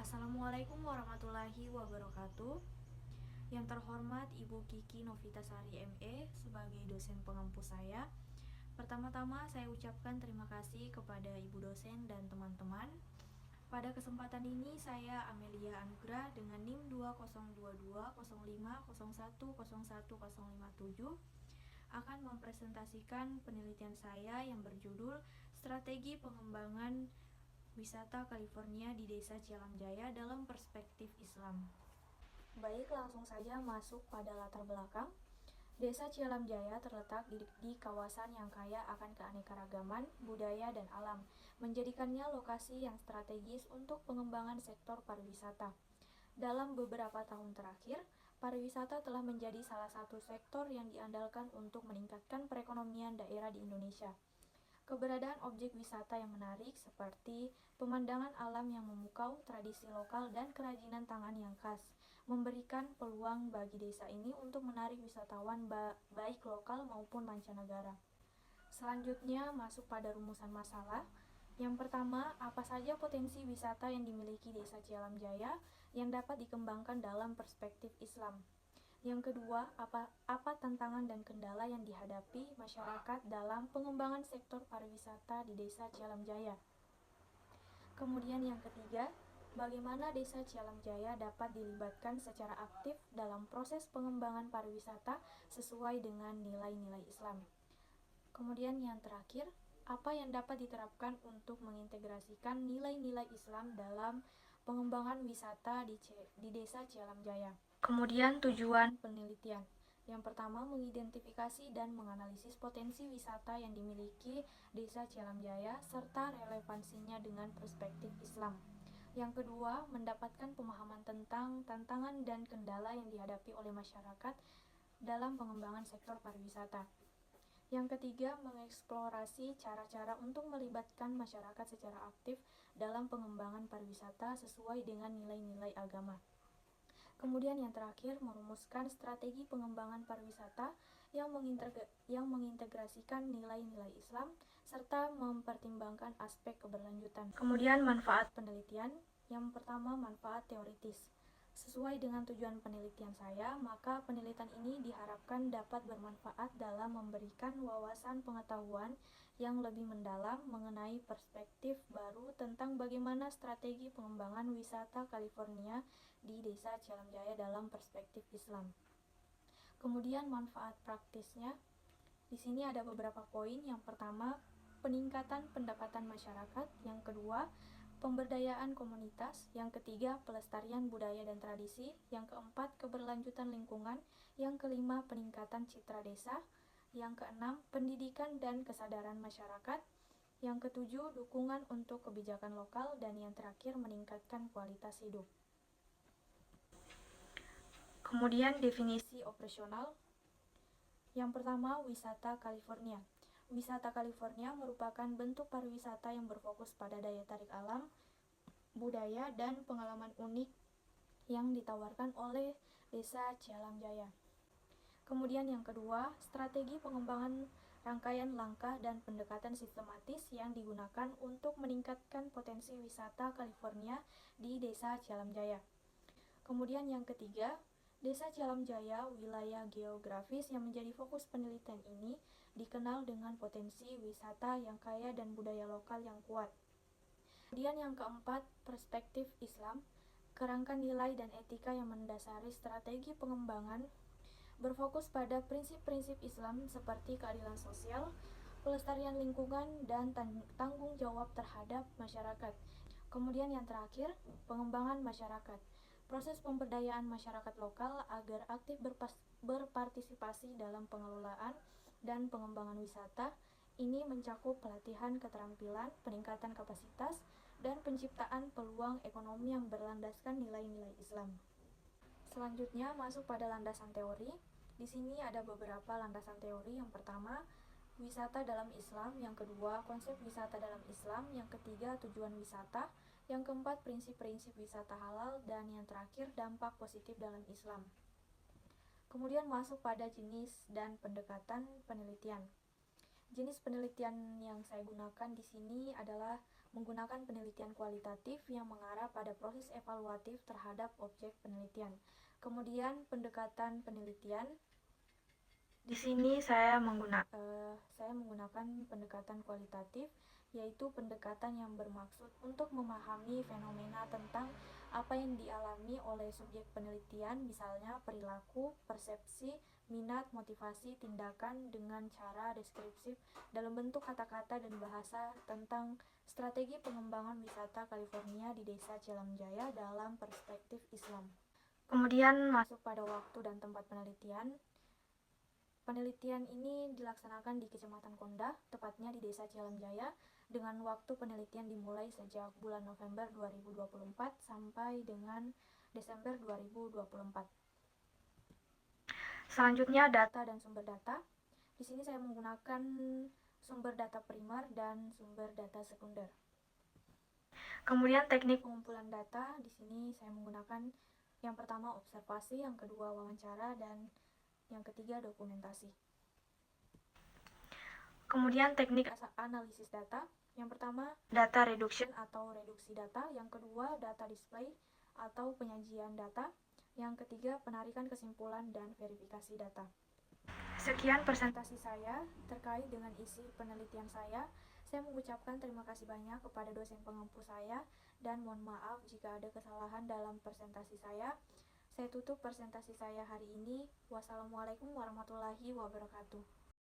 Assalamualaikum warahmatullahi wabarakatuh. Yang terhormat Ibu Kiki Novitasari ME sebagai dosen pengampu saya. Pertama-tama saya ucapkan terima kasih kepada Ibu dosen dan teman-teman. Pada kesempatan ini saya Amelia Anugrah dengan NIM 20220501010157 akan mempresentasikan penelitian saya yang berjudul Strategi Pengembangan Wisata California di Desa Cialam Jaya dalam Perspektif Islam. Baik, langsung saja masuk pada latar belakang. Desa Cialam Jaya terletak di kawasan yang kaya akan keanekaragaman, budaya, dan alam, menjadikannya lokasi yang strategis untuk pengembangan sektor pariwisata. Dalam beberapa tahun terakhir, pariwisata telah menjadi salah satu sektor yang diandalkan untuk meningkatkan perekonomian daerah di Indonesia. Keberadaan objek wisata yang menarik seperti pemandangan alam yang memukau, tradisi lokal, dan kerajinan tangan yang khas memberikan peluang bagi desa ini untuk menarik wisatawan baik lokal maupun mancanegara. Selanjutnya masuk pada rumusan masalah. Yang pertama, apa saja potensi wisata yang dimiliki Desa Cialam Jaya yang dapat dikembangkan dalam perspektif Islam? Yang kedua, apa tantangan dan kendala yang dihadapi masyarakat dalam pengembangan sektor pariwisata di Desa Cialam Jaya? Kemudian yang ketiga, bagaimana Desa Cialam Jaya dapat dilibatkan secara aktif dalam proses pengembangan pariwisata sesuai dengan nilai-nilai Islam? Kemudian yang terakhir, apa yang dapat diterapkan untuk mengintegrasikan nilai-nilai Islam dalam pengembangan wisata di Desa Cialam Jaya? Kemudian tujuan penelitian. Yang pertama, mengidentifikasi dan menganalisis potensi wisata yang dimiliki Desa Cialam Jaya serta relevansinya dengan perspektif Islam. Yang kedua, mendapatkan pemahaman tentang tantangan dan kendala yang dihadapi oleh masyarakat dalam pengembangan sektor pariwisata. Yang ketiga, mengeksplorasi cara-cara untuk melibatkan masyarakat secara aktif dalam pengembangan pariwisata sesuai dengan nilai-nilai agama. Kemudian yang terakhir, merumuskan strategi pengembangan pariwisata yang mengintegrasikan nilai-nilai Islam serta mempertimbangkan aspek keberlanjutan. Kemudian manfaat penelitian. Yang pertama, manfaat teoritis. Sesuai dengan tujuan penelitian saya, maka penelitian ini diharapkan dapat bermanfaat dalam memberikan wawasan pengetahuan yang lebih mendalam mengenai perspektif baru tentang bagaimana strategi pengembangan wisata California di Desa Cialam Jaya dalam perspektif Islam. Kemudian manfaat praktisnya, di sini ada beberapa poin. Yang pertama, peningkatan pendapatan masyarakat. Yang kedua, pemberdayaan komunitas. Yang ketiga, pelestarian budaya dan tradisi. Yang keempat, keberlanjutan lingkungan. Yang kelima, peningkatan citra desa. Yang keenam, pendidikan dan kesadaran masyarakat. Yang ketujuh, dukungan untuk kebijakan lokal. Dan yang terakhir, meningkatkan kualitas hidup. Kemudian definisi operasional. Yang pertama, wisata California. Wisata California merupakan bentuk pariwisata yang berfokus pada daya tarik alam, budaya, dan pengalaman unik yang ditawarkan oleh Desa Cialam Jaya. Kemudian yang kedua, strategi pengembangan rangkaian langkah dan pendekatan sistematis yang digunakan untuk meningkatkan potensi wisata California di Desa Cialam Jaya. Kemudian yang ketiga, Desa Cialam Jaya, wilayah geografis yang menjadi fokus penelitian ini, dikenal dengan potensi wisata yang kaya dan budaya lokal yang kuat. Kemudian yang keempat, perspektif Islam, kerangka nilai dan etika yang mendasari strategi pengembangan, berfokus pada prinsip-prinsip Islam seperti keadilan sosial, pelestarian lingkungan, dan tanggung jawab terhadap masyarakat. Kemudian yang terakhir, pengembangan masyarakat. Proses pemberdayaan masyarakat lokal agar aktif berpartisipasi dalam pengelolaan dan pengembangan wisata ini mencakup pelatihan keterampilan, peningkatan kapasitas, dan penciptaan peluang ekonomi yang berlandaskan nilai-nilai Islam. Selanjutnya masuk pada landasan teori. Di sini ada beberapa landasan teori. Yang pertama, wisata dalam Islam. Yang kedua, konsep wisata dalam Islam. Yang ketiga, tujuan wisata. Yang keempat, prinsip-prinsip wisata halal. Dan yang terakhir, dampak positif dalam Islam. Kemudian masuk pada jenis dan pendekatan penelitian. Jenis penelitian yang saya gunakan di sini adalah menggunakan penelitian kualitatif yang mengarah pada proses evaluatif terhadap objek penelitian. Kemudian pendekatan penelitian. Di sini saya menggunakan pendekatan kualitatif, yaitu pendekatan yang bermaksud untuk memahami fenomena tentang apa yang dialami oleh subjek penelitian, misalnya perilaku, persepsi, minat, motivasi, tindakan dengan cara deskriptif dalam bentuk kata-kata dan bahasa tentang strategi pengembangan wisata California di Desa Cilam Jaya dalam perspektif Islam. Kemudian masuk pada waktu dan tempat penelitian. Penelitian ini dilaksanakan di Kecamatan Kondah, tepatnya di Desa Cilam Jaya, dengan waktu penelitian dimulai sejak bulan November 2024 sampai dengan Desember 2024. Selanjutnya, data dan sumber data. Di sini saya menggunakan sumber data primer dan sumber data sekunder. Kemudian teknik pengumpulan data, di sini saya menggunakan yang pertama observasi, yang kedua wawancara, dan yang ketiga dokumentasi. Kemudian teknik analisis data, yang pertama data reduction atau reduksi data, yang kedua data display atau penyajian data, yang ketiga penarikan kesimpulan dan verifikasi data. Sekian presentasi saya terkait dengan isi penelitian saya. Saya mengucapkan terima kasih banyak kepada dosen pengampu saya dan mohon maaf jika ada kesalahan dalam presentasi saya. Saya tutup presentasi saya hari ini. Wassalamualaikum warahmatullahi wabarakatuh.